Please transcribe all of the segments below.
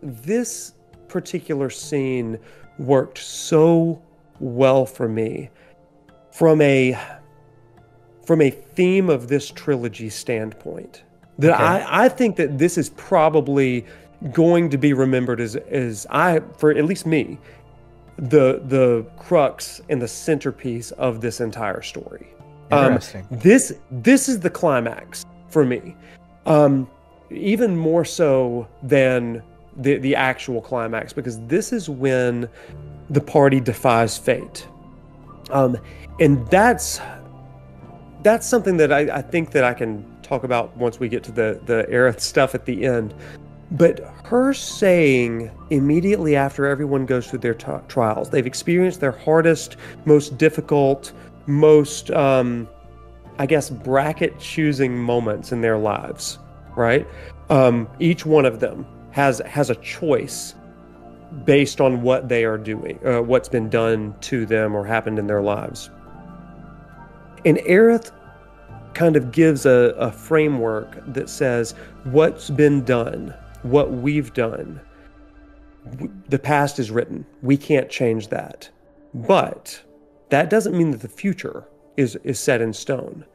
this particular scene worked so well for me from a theme of this trilogy standpoint, that I think that this is probably going to be remembered as for at least me, the crux and the centerpiece of this entire story. Interesting. This is the climax for me, even more so than the actual climax, because this is when the party defies fate, and that's something that I think that I can talk about once we get to the Aerith stuff at the end. But her saying immediately after everyone goes through their trials, they've experienced their hardest, most difficult, most, I guess, bracket choosing moments in their lives, right? Each one of them has a choice based on what they are doing, what's been done to them or happened in their lives. And Aerith kind of gives a framework that says what's been done, what we've done, the past is written. We can't change that. But that doesn't mean that the future is set in stone.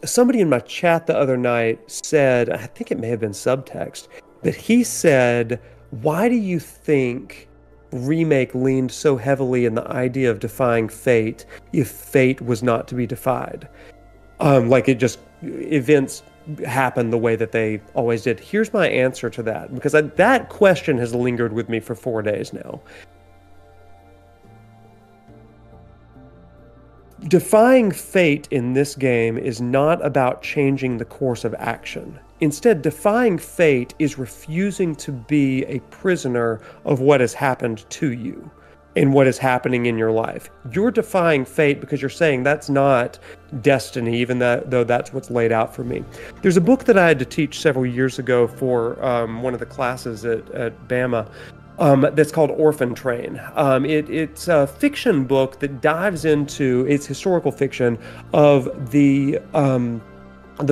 Somebody in my chat the other night said, I think it may have been subtext, that he said, why do you think Remake leaned so heavily in the idea of defying fate if fate was not to be defied? Like, it just, events happen the way that they always did. Here's my answer to that, because that question has lingered with me for 4 days now. Defying fate in this game is not about changing the course of action. Instead, defying fate is refusing to be a prisoner of what has happened to you and what is happening in your life. You're defying fate because you're saying that's not destiny, even though that's what's laid out for me. There's a book that I had to teach several years ago for one of the classes at Bama that's called Orphan Train. It's a fiction book that dives into, it's historical fiction, of the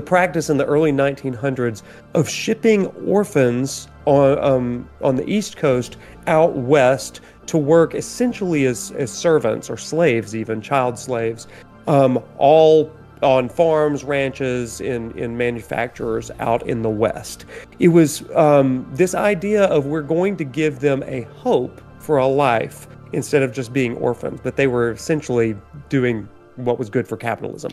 practice in the early 1900s of shipping orphans on the East Coast out west to work essentially as servants or slaves, even child slaves, all on farms, ranches, in manufacturers out in the West. It was this idea of we're going to give them a hope for a life instead of just being orphans, that they were essentially doing what was good for capitalism.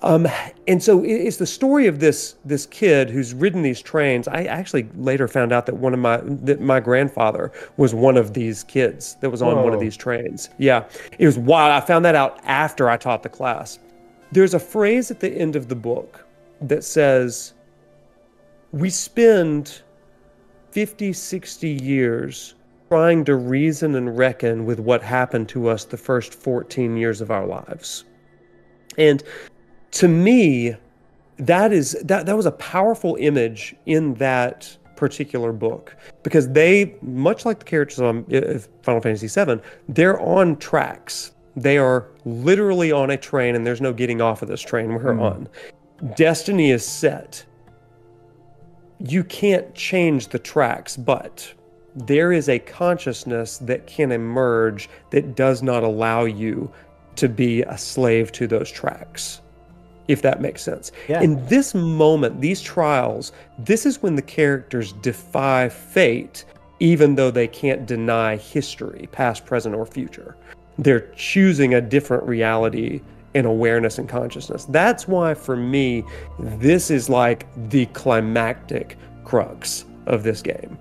And so it's the story of this kid who's ridden these trains. I actually later found out that my grandfather was one of these kids that was on one of these trains. Yeah, it was wild. I found that out after I taught the class. There's a phrase at the end of the book that says, we spend 50, 60 years trying to reason and reckon with what happened to us the first 14 years of our lives. And to me, that was a powerful image in that particular book, because they, much like the characters on Final Fantasy VII, they're on tracks. They are literally on a train, and there's no getting off of this train we're on. Destiny is set. You can't change the tracks, but there is a consciousness that can emerge that does not allow you to be a slave to those tracks, if that makes sense. Yeah. In this moment, these trials, this is when the characters defy fate, even though they can't deny history, past, present, or future. They're choosing a different reality and awareness and consciousness. That's why, for me, this is like the climactic crux of this game.